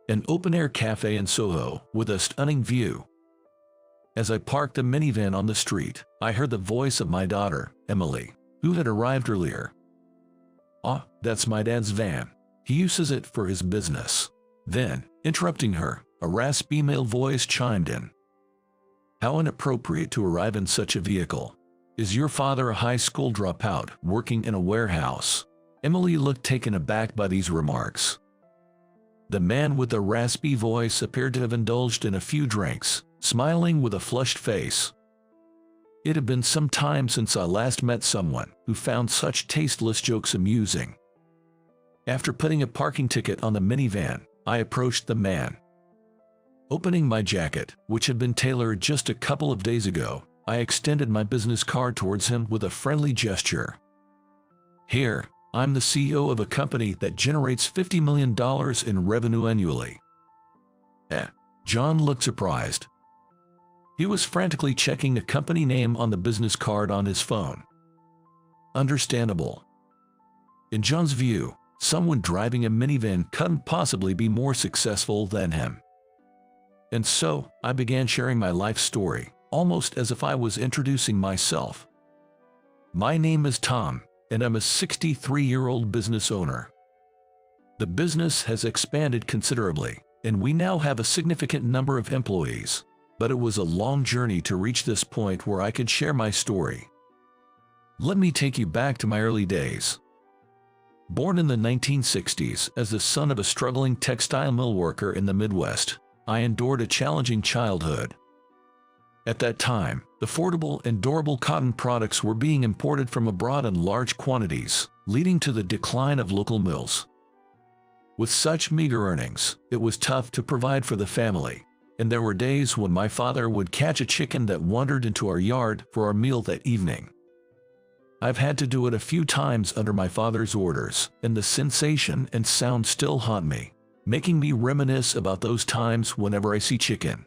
an open-air cafe in Soho with a stunning view. As I parked the minivan on the street, I heard the voice of my daughter, Emily, who had arrived earlier. "Ah, that's my dad's van. He uses it for his business." Then, interrupting her, a raspy male voice chimed in. "How inappropriate to arrive in such a vehicle. Is your father a high school dropout working in a warehouse?" Emily looked taken aback by these remarks. The man with the raspy voice appeared to have indulged in a few drinks, smiling with a flushed face. It had been some time since I last met someone who found such tasteless jokes amusing. After putting a parking ticket on the minivan, I approached the man. Opening my jacket, which had been tailored just a couple of days ago, I extended my business card towards him with a friendly gesture. "Here, I'm the CEO of a company that generates $50 million in revenue annually." John looked surprised. He was frantically checking the company name on the business card on his phone. Understandable. In John's view, someone driving a minivan couldn't possibly be more successful than him. And so, I began sharing my life story, almost as if I was introducing myself. "My name is Tom, and I'm a 63-year-old business owner. The business has expanded considerably, and we now have a significant number of employees, but it was a long journey to reach this point where I could share my story. Let me take you back to my early days. Born in the 1960s as the son of a struggling textile mill worker in the Midwest, I endured a challenging childhood. At that time, affordable and durable cotton products were being imported from abroad in large quantities, leading to the decline of local mills. With such meager earnings, it was tough to provide for the family, and there were days when my father would catch a chicken that wandered into our yard for our meal that evening. I've had to do it a few times under my father's orders, and the sensation and sound still haunt me, making me reminisce about those times whenever I see chicken.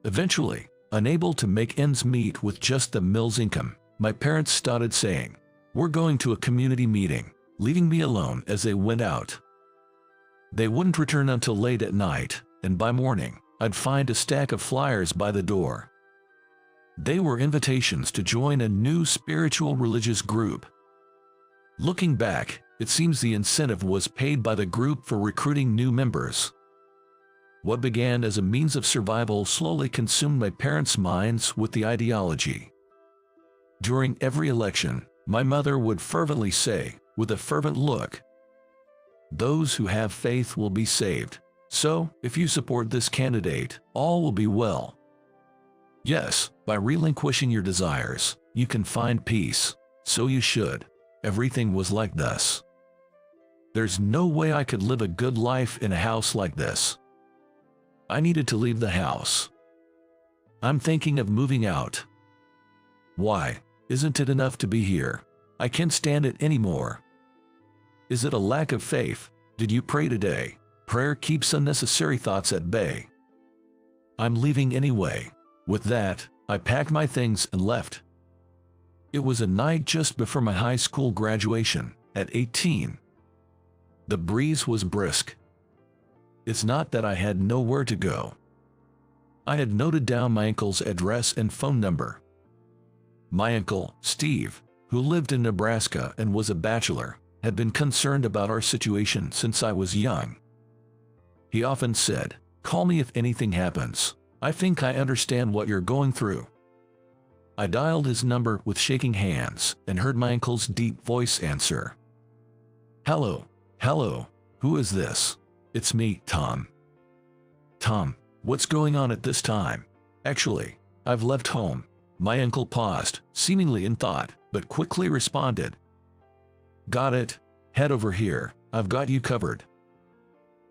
Eventually, unable to make ends meet with just the mill's income, my parents started saying, "We're going to a community meeting," leaving me alone as they went out. They wouldn't return until late at night, and by morning, I'd find a stack of flyers by the door. They were invitations to join a new spiritual religious group. Looking back, it seems the incentive was paid by the group for recruiting new members. What began as a means of survival slowly consumed my parents' minds with the ideology. During every election, my mother would fervently say, with a fervent look, "Those who have faith will be saved. So, if you support this candidate, all will be well." Yes, by relinquishing your desires, you can find peace. So you should. Everything was like this. There's no way I could live a good life in a house like this. I needed to leave the house. I'm thinking of moving out. Why? Isn't it enough to be here? I can't stand it anymore. Is it a lack of faith? Did you pray today? Prayer keeps unnecessary thoughts at bay. I'm leaving anyway. With that, I packed my things and left. It was a night just before my high school graduation, at 18. The breeze was brisk. It's not that I had nowhere to go. I had noted down my uncle's address and phone number. My uncle, Steve, who lived in Nebraska and was a bachelor, had been concerned about our situation since I was young. He often said, "Call me if anything happens. I think I understand what you're going through." I dialed his number with shaking hands and heard my uncle's deep voice answer. "Hello, hello, who is this?" "It's me, Tom." "Tom, what's going on at this time?" "Actually, I've left home." My uncle paused, seemingly in thought, but quickly responded. "Got it. Head over here. I've got you covered."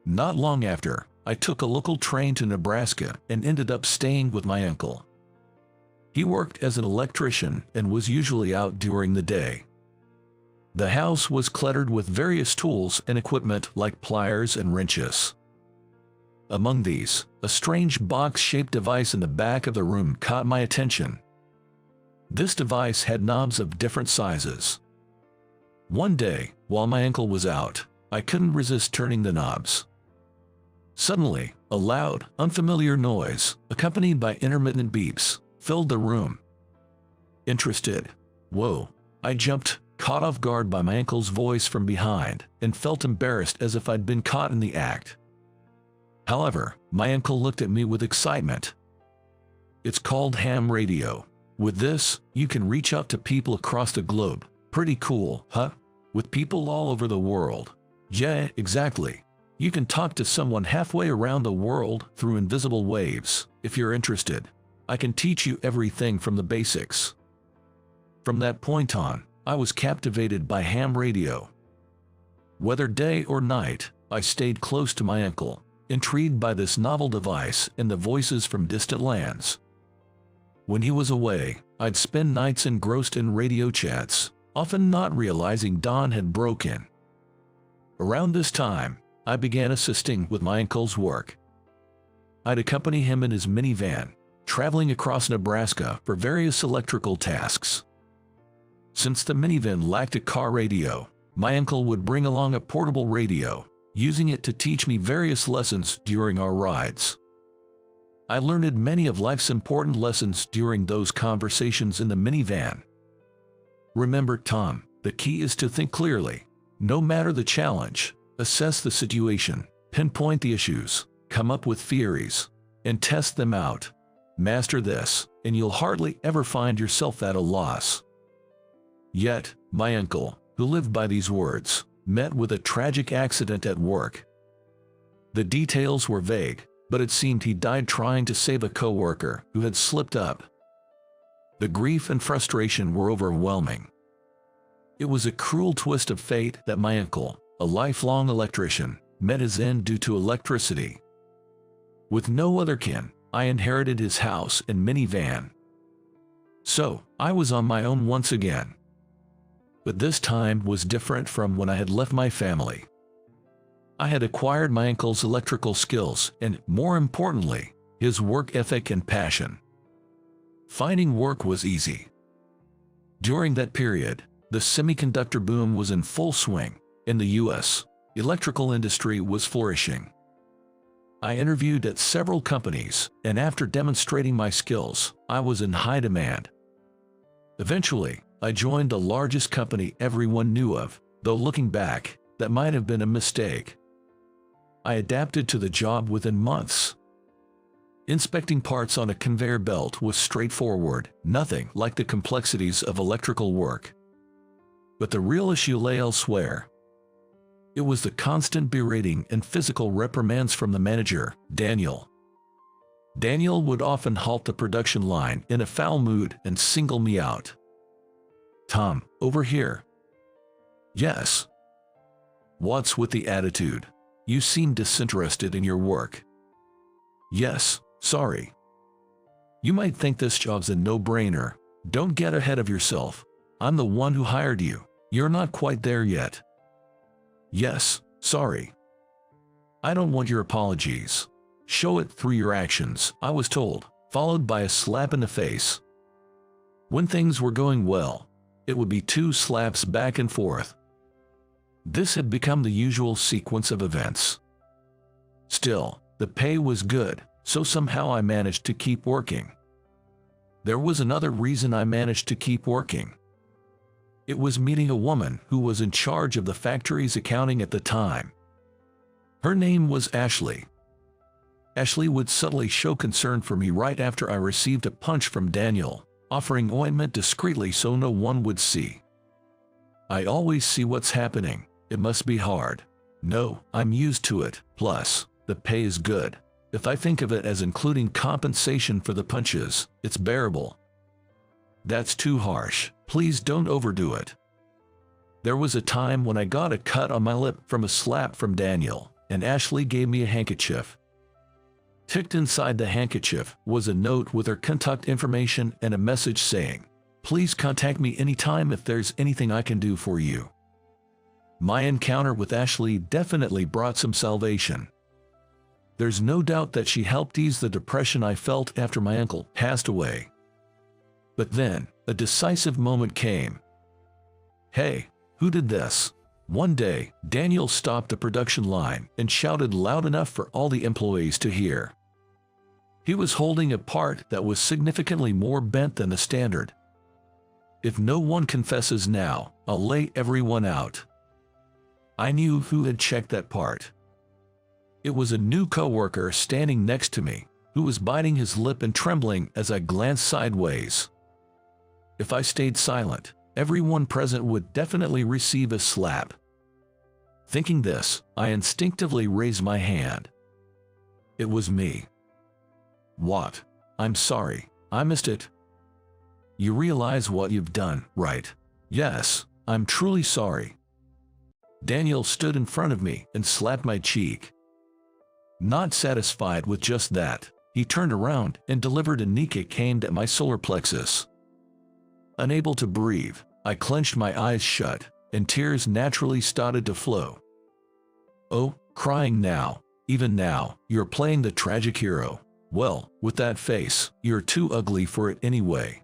Not long after, I took a local train to Nebraska and ended up staying with my uncle. He worked as an electrician and was usually out during the day. The house was cluttered with various tools and equipment like pliers and wrenches. Among these, a strange box-shaped device in the back of the room caught my attention. This device had knobs of different sizes. One day, while my uncle was out, I couldn't resist turning the knobs. Suddenly, a loud, unfamiliar noise, accompanied by intermittent beeps, filled the room. Interested? Whoa. I jumped, caught off guard by my uncle's voice from behind, and felt embarrassed as if I'd been caught in the act. However, my uncle looked at me with excitement. It's called ham radio. With this, you can reach out to people across the globe. Pretty cool, huh? With people all over the world. Yeah, exactly. You can talk to someone halfway around the world through invisible waves. If you're interested, I can teach you everything from the basics. From that point on, I was captivated by ham radio. Whether day or night, I stayed close to my uncle, intrigued by this novel device and the voices from distant lands. When he was away, I'd spend nights engrossed in radio chats, often not realizing dawn had broken. Around this time, I began assisting with my uncle's work. I'd accompany him in his minivan, traveling across Nebraska for various electrical tasks. Since the minivan lacked a car radio, my uncle would bring along a portable radio, using it to teach me various lessons during our rides. I learned many of life's important lessons during those conversations in the minivan. Remember, Tom, the key is to think clearly. No matter the challenge, assess the situation, pinpoint the issues, come up with theories, and test them out. Master this, and you'll hardly ever find yourself at a loss. Yet, my uncle, who lived by these words, met with a tragic accident at work. The details were vague, but it seemed he died trying to save a coworker who had slipped up. The grief and frustration were overwhelming. It was a cruel twist of fate that my uncle, a lifelong electrician, met his end due to electricity. With no other kin, I inherited his house and minivan. So, I was on my own once again. But this time was different from when I had left my family. I had acquired my uncle's electrical skills and, more importantly, his work ethic and passion. Finding work was easy. During that period, the semiconductor boom was in full swing. In the U.S., electrical industry was flourishing. I interviewed at several companies, and after demonstrating my skills, I was in high demand. Eventually, I joined the largest company everyone knew of, though looking back, that might have been a mistake. I adapted to the job within months. Inspecting parts on a conveyor belt was straightforward, nothing like the complexities of electrical work. But the real issue lay elsewhere. It was the constant berating and physical reprimands from the manager, Daniel. Daniel would often halt the production line in a foul mood and single me out. Tom, over here. Yes. What's with the attitude? You seem disinterested in your work. Yes, sorry. You might think this job's a no-brainer. Don't get ahead of yourself. I'm the one who hired you. You're not quite there yet. Yes, sorry. I don't want your apologies. Show it through your actions, I was told, followed by a slap in the face. When things were going well, it would be 2 slaps back and forth. This had become the usual sequence of events. Still, the pay was good, so somehow I managed to keep working. There was another reason I managed to keep working. It was meeting a woman who was in charge of the factory's accounting at the time. Her name was Ashley. Ashley would subtly show concern for me right after I received a punch from Daniel, offering ointment discreetly so no one would see. I always see what's happening. It must be hard. No, I'm used to it. Plus, the pay is good. If I think of it as including compensation for the punches, it's bearable. That's too harsh. Please don't overdo it. There was a time when I got a cut on my lip from a slap from Daniel, and Ashley gave me a handkerchief. Tucked inside the handkerchief was a note with her contact information and a message saying, "Please contact me anytime if there's anything I can do for you." My encounter with Ashley definitely brought some salvation. There's no doubt that she helped ease the depression I felt after my uncle passed away. But then, a decisive moment came. "Hey, who did this? One day, Daniel stopped the production line and shouted loud enough for all the employees to hear. He was holding a part that was significantly more bent than the standard. "If no one confesses now, I'll lay everyone out." I knew who had checked that part. It was a new coworker standing next to me, who was biting his lip and trembling as I glanced sideways. If I stayed silent, everyone present would definitely receive a slap. Thinking this, I instinctively raised my hand. It was me. "What? I'm sorry, I missed it." "You realize what you've done, right?" "Yes, I'm truly sorry." Daniel stood in front of me and slapped my cheek. Not satisfied with just that, he turned around and delivered a knee kick aimed at my solar plexus. Unable to breathe, I clenched my eyes shut, and tears naturally started to flow. "Oh, crying now, even now, you're playing the tragic hero. Well, with that face, you're too ugly for it anyway."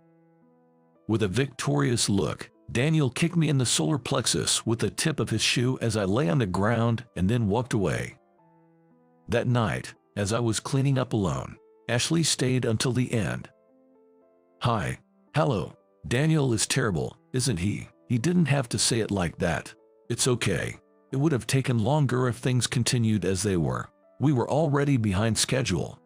With a victorious look, Daniel kicked me in the solar plexus with the tip of his shoe as I lay on the ground and then walked away. That night, as I was cleaning up alone, Ashley stayed until the end. "Hi. Hello. Daniel is terrible, isn't he?" He didn't have to say it like that. "It's okay. It would have taken longer if things continued as they were. We were already behind schedule."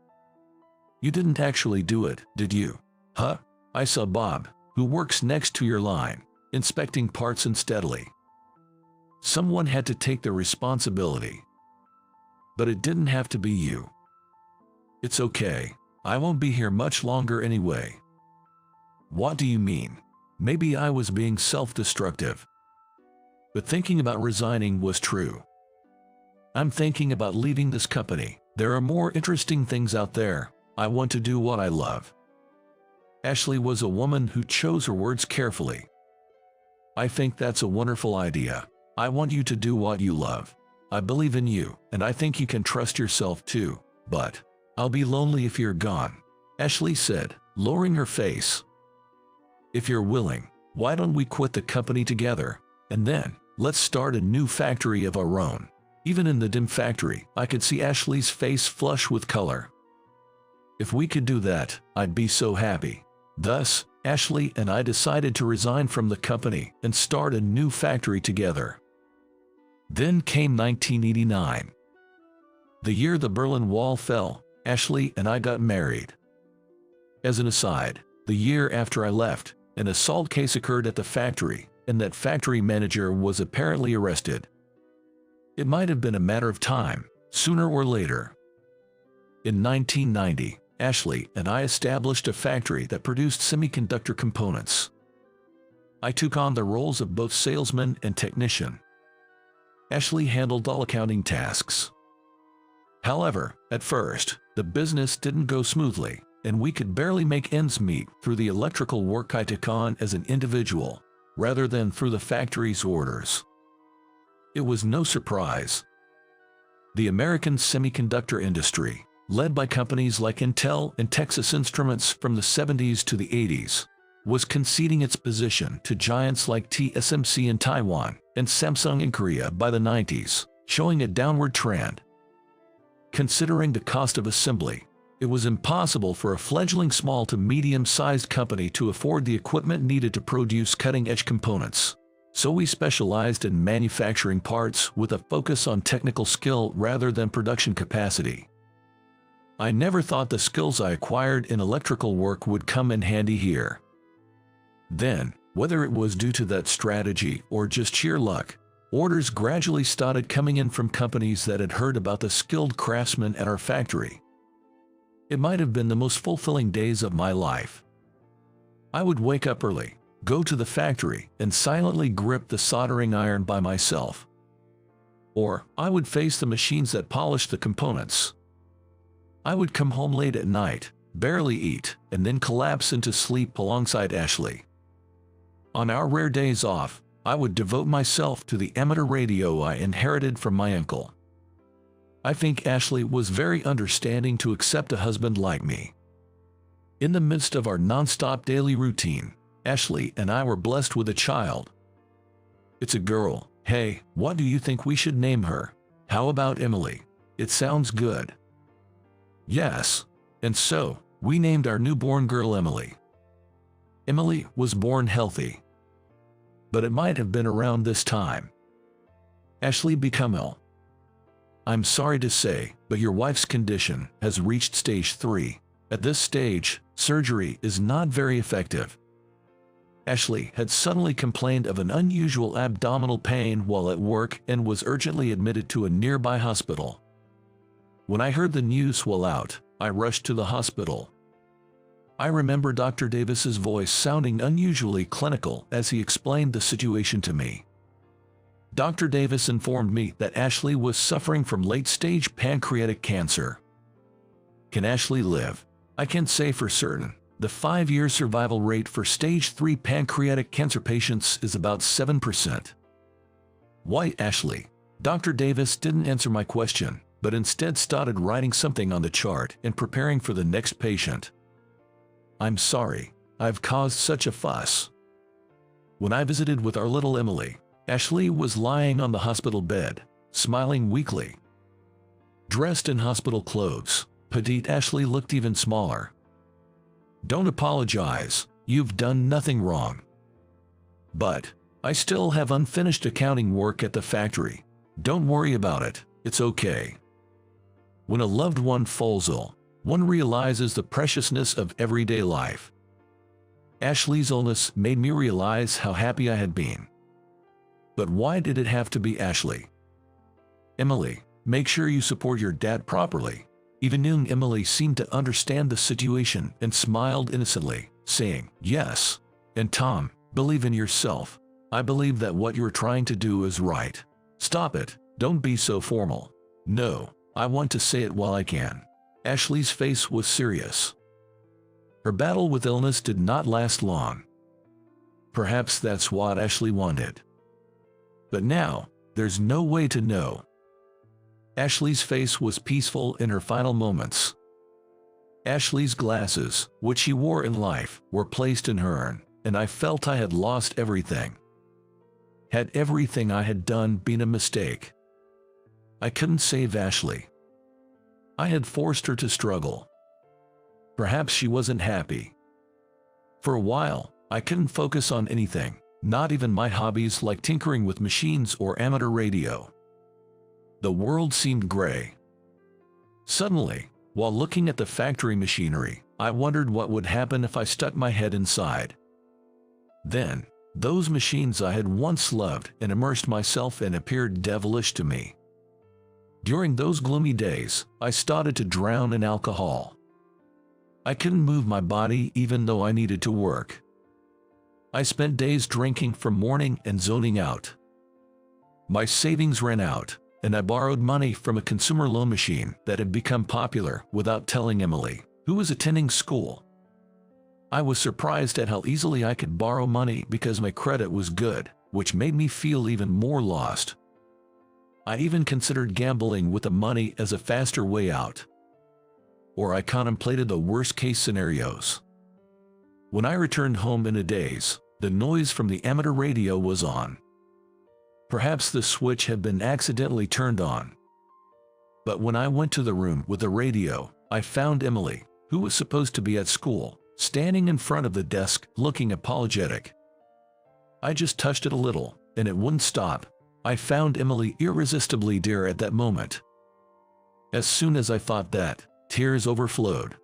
"You didn't actually do it, did you?" "Huh? I saw Bob, who works next to your line, inspecting parts unsteadily. Someone had to take the responsibility. But it didn't have to be you." "It's okay. I won't be here much longer anyway." "What do you mean?" Maybe I was being self-destructive. But thinking about resigning was true. "I'm thinking about leaving this company. There are more interesting things out there. I want to do what I love." Ashley was a woman who chose her words carefully. "I think that's a wonderful idea. I want you to do what you love. I believe in you, and I think you can trust yourself too, but I'll be lonely if you're gone," Ashley said, lowering her face. "If you're willing, why don't we quit the company together, and then let's start a new factory of our own." Even in the dim factory, I could see Ashley's face flush with color. "If we could do that, I'd be so happy." Thus, Ashley and I decided to resign from the company and start a new factory together. Then came 1989. The year the Berlin Wall fell, Ashley and I got married. As an aside, the year after I left, an assault case occurred at the factory, and that factory manager was apparently arrested. It might have been a matter of time, sooner or later. In 1990, Ashley and I established a factory that produced semiconductor components. I took on the roles of both salesman and technician. Ashley handled all accounting tasks. However, at first, the business didn't go smoothly, and we could barely make ends meet through the electrical work I took on as an individual, rather than through the factory's orders. It was no surprise. The American semiconductor industry, led by companies like Intel and Texas Instruments from the 70s to the 80s, was conceding its position to giants like TSMC in Taiwan and Samsung in Korea by the 90s, showing a downward trend. Considering the cost of assembly, it was impossible for a fledgling small to medium-sized company to afford the equipment needed to produce cutting-edge components. So we specialized in manufacturing parts with a focus on technical skill rather than production capacity. I never thought the skills I acquired in electrical work would come in handy here. Then, whether it was due to that strategy or just sheer luck, orders gradually started coming in from companies that had heard about the skilled craftsmen at our factory. It might have been the most fulfilling days of my life. I would wake up early, go to the factory, and silently grip the soldering iron by myself. Or I would face the machines that polished the components. I would come home late at night, barely eat, and then collapse into sleep alongside Ashley. On our rare days off, I would devote myself to the amateur radio I inherited from my uncle. I think Ashley was very understanding to accept a husband like me. In the midst of our non-stop daily routine, Ashley and I were blessed with a child. It's a girl, Hey, what do you think we should name her? How about Emily? It sounds good. Yes. And so, we named our newborn girl Emily. Emily was born healthy. But it might have been around this time Ashley became ill. I'm sorry to say, but your wife's condition has reached stage 3. At this stage, surgery is not very effective. Ashley had suddenly complained of an unusual abdominal pain while at work and was urgently admitted to a nearby hospital. When I heard the news while out, I rushed to the hospital. I remember Dr. Davis's voice sounding unusually clinical as he explained the situation to me. Dr. Davis informed me that Ashley was suffering from late-stage pancreatic cancer. Can Ashley live? I can't say for certain. The 5-year survival rate for stage 3 pancreatic cancer patients is about 7%. Why Ashley? Dr. Davis didn't answer my question, but instead started writing something on the chart and preparing for the next patient. I'm sorry, I've caused such a fuss. When I visited with our little Emily, Ashley was lying on the hospital bed, smiling weakly. Dressed in hospital clothes, petite Ashley looked even smaller. Don't apologize, you've done nothing wrong. But, I still have unfinished accounting work at the factory. Don't worry about it, it's okay. When a loved one falls ill, one realizes the preciousness of everyday life. Ashley's illness made me realize how happy I had been. But why did it have to be Ashley? Emily, make sure you support your dad properly. Even young Emily seemed to understand the situation and smiled innocently, saying, yes. And Tom, believe in yourself. I believe that what you're trying to do is right. Stop it, don't be so formal. No, I want to say it while I can. Ashley's face was serious. Her battle with illness did not last long. Perhaps that's what Ashley wanted. But now, there's no way to know. Ashley's face was peaceful in her final moments. Ashley's glasses, which she wore in life, were placed in her urn, and I felt I had lost everything. Had everything I had done been a mistake? I couldn't save Ashley. I had forced her to struggle. Perhaps she wasn't happy. For a while, I couldn't focus on anything, not even my hobbies like tinkering with machines or amateur radio. The world seemed gray. Suddenly, while looking at the factory machinery, I wondered what would happen if I stuck my head inside. Then, those machines I had once loved and immersed myself in appeared devilish to me. During those gloomy days, I started to drown in alcohol. I couldn't move my body even though I needed to work. I spent days drinking from morning and zoning out. My savings ran out, and I borrowed money from a consumer loan machine that had become popular without telling Emily, who was attending school. I was surprised at how easily I could borrow money because my credit was good, which made me feel even more lost. I even considered gambling with the money as a faster way out. Or I contemplated the worst-case scenarios. When I returned home in a daze, the noise from the amateur radio was on. Perhaps the switch had been accidentally turned on. But when I went to the room with the radio, I found Emily, who was supposed to be at school, standing in front of the desk looking apologetic. I just touched it a little, and it wouldn't stop. I found Emily irresistibly dear at that moment. As soon as I thought that, tears overflowed.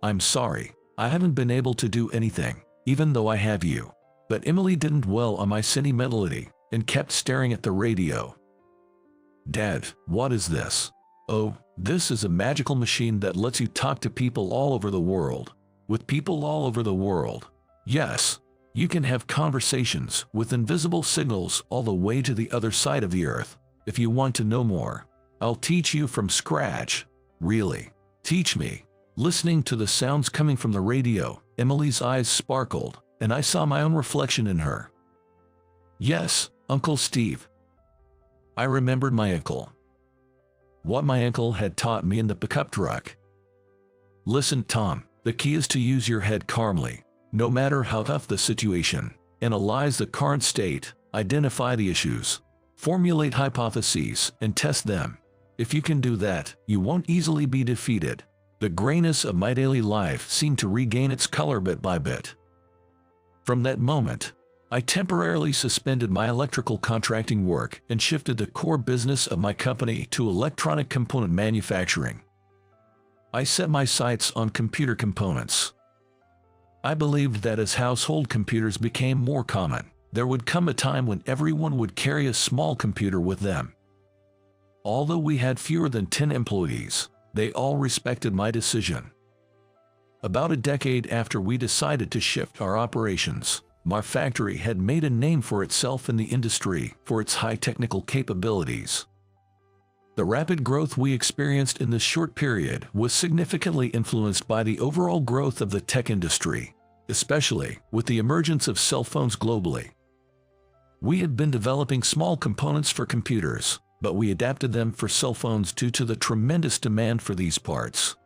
I'm sorry, I haven't been able to do anything, even though I have you. But Emily didn't dwell on my sentimentality and kept staring at the radio. Dad, what is this? Oh, this is a magical machine that lets you talk to people all over the world. With people all over the world. Yes, you can have conversations with invisible signals all the way to the other side of the earth. If you want to know more, I'll teach you from scratch. Really? Teach me. Listening to the sounds coming from the radio, Emily's eyes sparkled, and I saw my own reflection in her. Yes, Uncle Steve. I remembered my uncle. What my uncle had taught me in the pickup truck. Listen, Tom, the key is to use your head calmly, no matter how tough the situation. Analyze the current state, identify the issues, formulate hypotheses, and test them. If you can do that, you won't easily be defeated. The grayness of my daily life seemed to regain its color bit by bit. From that moment, I temporarily suspended my electrical contracting work and shifted the core business of my company to electronic component manufacturing. I set my sights on computer components. I believed that as household computers became more common, there would come a time when everyone would carry a small computer with them. Although we had fewer than 10 employees, they all respected my decision. About a decade after we decided to shift our operations, my factory had made a name for itself in the industry for its high technical capabilities. The rapid growth we experienced in this short period was significantly influenced by the overall growth of the tech industry, especially with the emergence of cell phones globally. We had been developing small components for computers, but we adapted them for cell phones due to the tremendous demand for these parts.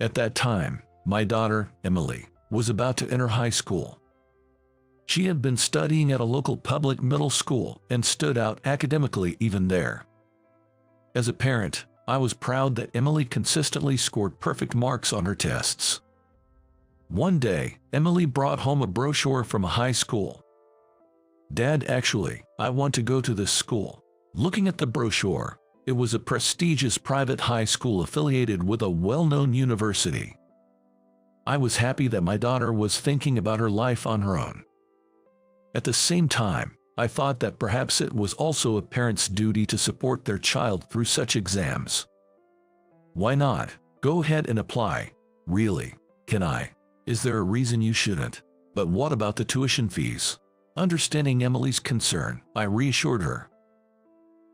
At that time, my daughter, Emily, was about to enter high school. She had been studying at a local public middle school and stood out academically even there. As a parent, I was proud that Emily consistently scored perfect marks on her tests. One day, Emily brought home a brochure from a high school. "Dad, actually, I want to go to this school." Looking at the brochure, it was a prestigious private high school affiliated with a well-known university. I was happy that my daughter was thinking about her life on her own. At the same time, I thought that perhaps it was also a parent's duty to support their child through such exams. Why not? Go ahead and apply. Really? Can I? Is there a reason you shouldn't? But what about the tuition fees? Understanding Emily's concern, I reassured her.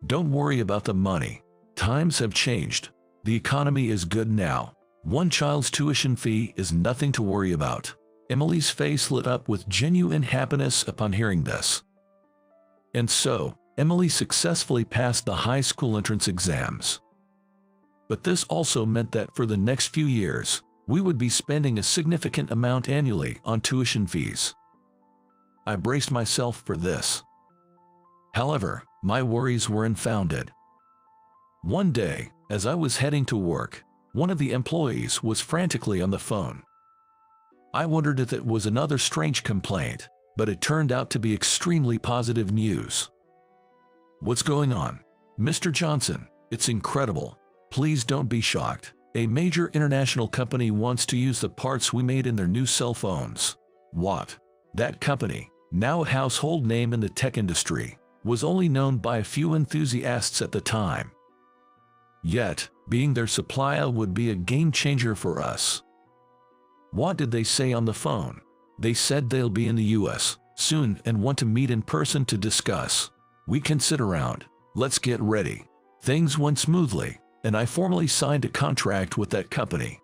Don't worry about the money. Times have changed. The economy is good now. One child's tuition fee is nothing to worry about. Emily's face lit up with genuine happiness upon hearing this. And so, Emily successfully passed the high school entrance exams. But this also meant that for the next few years, we would be spending a significant amount annually on tuition fees. I braced myself for this. However, my worries were unfounded. One day, as I was heading to work, one of the employees was frantically on the phone. I wondered if it was another strange complaint, but it turned out to be extremely positive news. "What's going on? Mr. Johnson, it's incredible. Please don't be shocked. A major international company wants to use the parts we made in their new cell phones." What? That company, now a household name in the tech industry, was only known by a few enthusiasts at the time. Yet, being their supplier would be a game changer for us. What did they say on the phone? They said they'll be in the US soon and want to meet in person to discuss. We can sit around. Let's get ready. Things went smoothly, and I formally signed a contract with that company.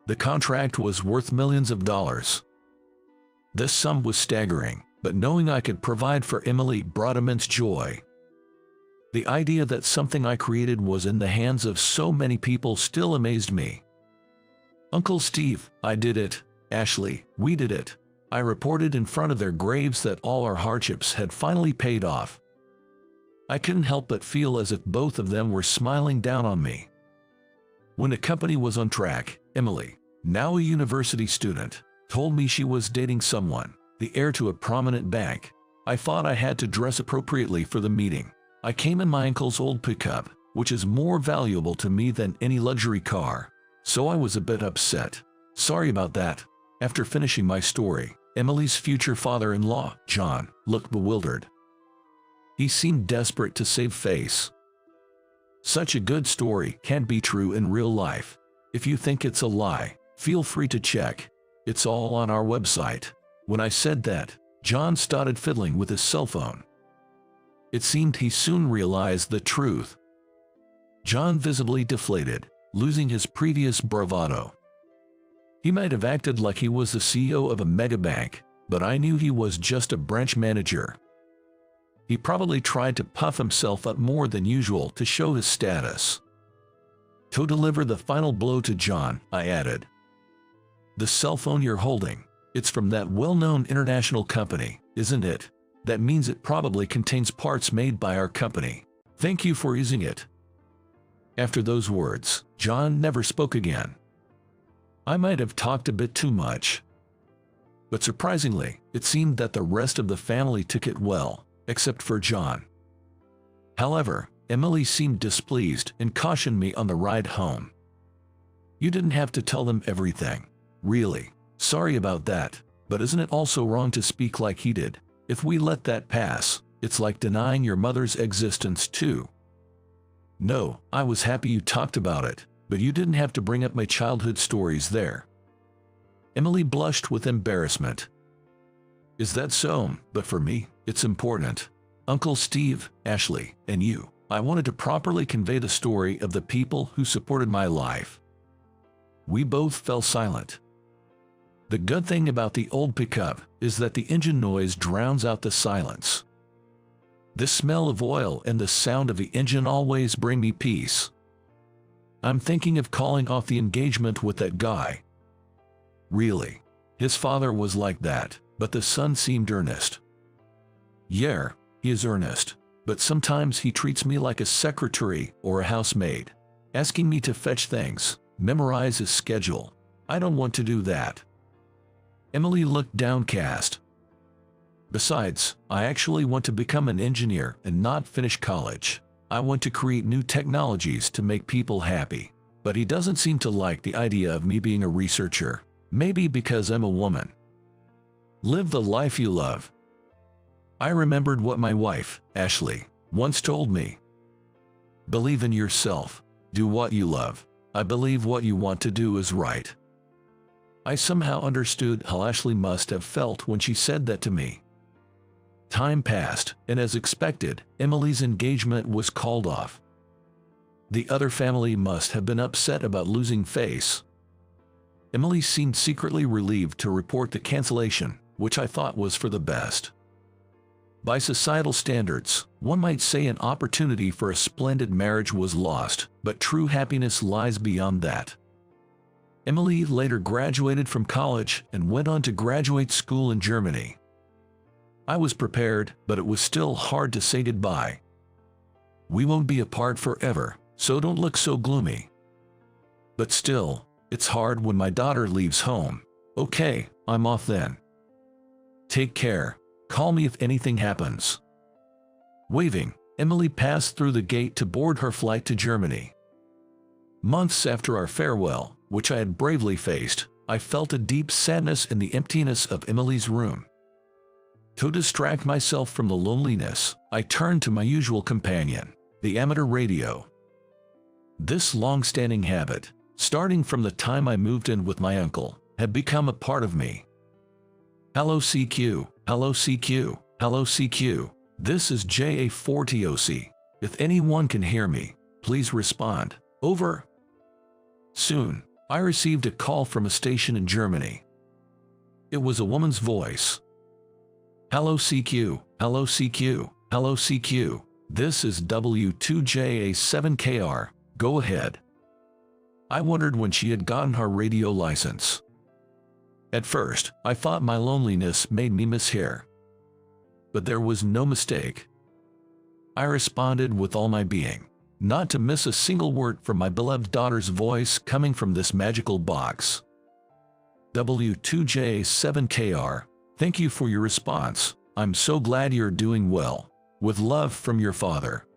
The contract was worth millions of dollars. This sum was staggering, but knowing I could provide for Emily brought immense joy. The idea that something I created was in the hands of so many people still amazed me. "Uncle Steve, I did it. Ashley, we did it." I reported in front of their graves that all our hardships had finally paid off. I couldn't help but feel as if both of them were smiling down on me. When the company was on track, Emily, now a university student, told me she was dating someone, the heir to a prominent bank. I thought I had to dress appropriately for the meeting. I came in my uncle's old pickup, which is more valuable to me than any luxury car, so I was a bit upset. Sorry about that. After finishing my story, Emily's future father-in-law, John, looked bewildered. He seemed desperate to save face. Such a good story can't be true in real life. If you think it's a lie, feel free to check. It's all on our website. When I said that, John started fiddling with his cell phone. It seemed he soon realized the truth. John visibly deflated, losing his previous bravado. He might have acted like he was the CEO of a mega bank, but I knew he was just a branch manager. He probably tried to puff himself up more than usual to show his status. To deliver the final blow to John, I added, "The cell phone you're holding, it's from that well-known international company, isn't it? That means it probably contains parts made by our company. Thank you for using it." After those words, John never spoke again. I might have talked a bit too much. But surprisingly, it seemed that the rest of the family took it well, except for John. However, Emily seemed displeased and cautioned me on the ride home. "You didn't have to tell them everything. Really. Sorry about that, but isn't it also wrong to speak like he did? If we let that pass, it's like denying your mother's existence too." "No, I was happy you talked about it, but you didn't have to bring up my childhood stories there." Emily blushed with embarrassment. "Is that so? But for me, it's important. Uncle Steve, Ashley, and you. I wanted to properly convey the story of the people who supported my life." We both fell silent. The good thing about the old pickup is that the engine noise drowns out the silence. The smell of oil and the sound of the engine always bring me peace. I'm thinking of calling off the engagement with that guy. Really. His father was like that, but the son seemed earnest. Yeah, he is earnest, but sometimes he treats me like a secretary or a housemaid, asking me to fetch things, memorize his schedule. I don't want to do that. Emily looked downcast. Besides, I actually want to become an engineer and not finish college. I want to create new technologies to make people happy. But he doesn't seem to like the idea of me being a researcher. Maybe because I'm a woman. Live the life you love. I remembered what my wife, Ashley, once told me. Believe in yourself. Do what you love. I believe what you want to do is right. I somehow understood how Ashley must have felt when she said that to me. Time passed, and as expected, Emily's engagement was called off. The other family must have been upset about losing face. Emily seemed secretly relieved to report the cancellation, which I thought was for the best. By societal standards, one might say an opportunity for a splendid marriage was lost, but true happiness lies beyond that. Emily later graduated from college and went on to graduate school in Germany. I was prepared, but it was still hard to say goodbye. We won't be apart forever, so don't look so gloomy. But still, it's hard when my daughter leaves home. Okay, I'm off then. Take care. Call me if anything happens. Waving, Emily passed through the gate to board her flight to Germany. Months after our farewell, which I had bravely faced, I felt a deep sadness in the emptiness of Emily's room. To distract myself from the loneliness, I turned to my usual companion, the amateur radio. This long-standing habit, starting from the time I moved in with my uncle, had become a part of me. Hello CQ, hello CQ, hello CQ, this is JA4TOC. If anyone can hear me, please respond. Over. Soon, I received a call from a station in Germany. It was a woman's voice. Hello CQ, hello CQ, hello CQ, this is W2JA7KR, go ahead. I wondered when she had gotten her radio license. At first, I thought my loneliness made me mishear. But there was no mistake. I responded with all my being, not to miss a single word from my beloved daughter's voice coming from this magical box. W2J7KR, thank you for your response. I'm so glad you're doing well. With love from your father.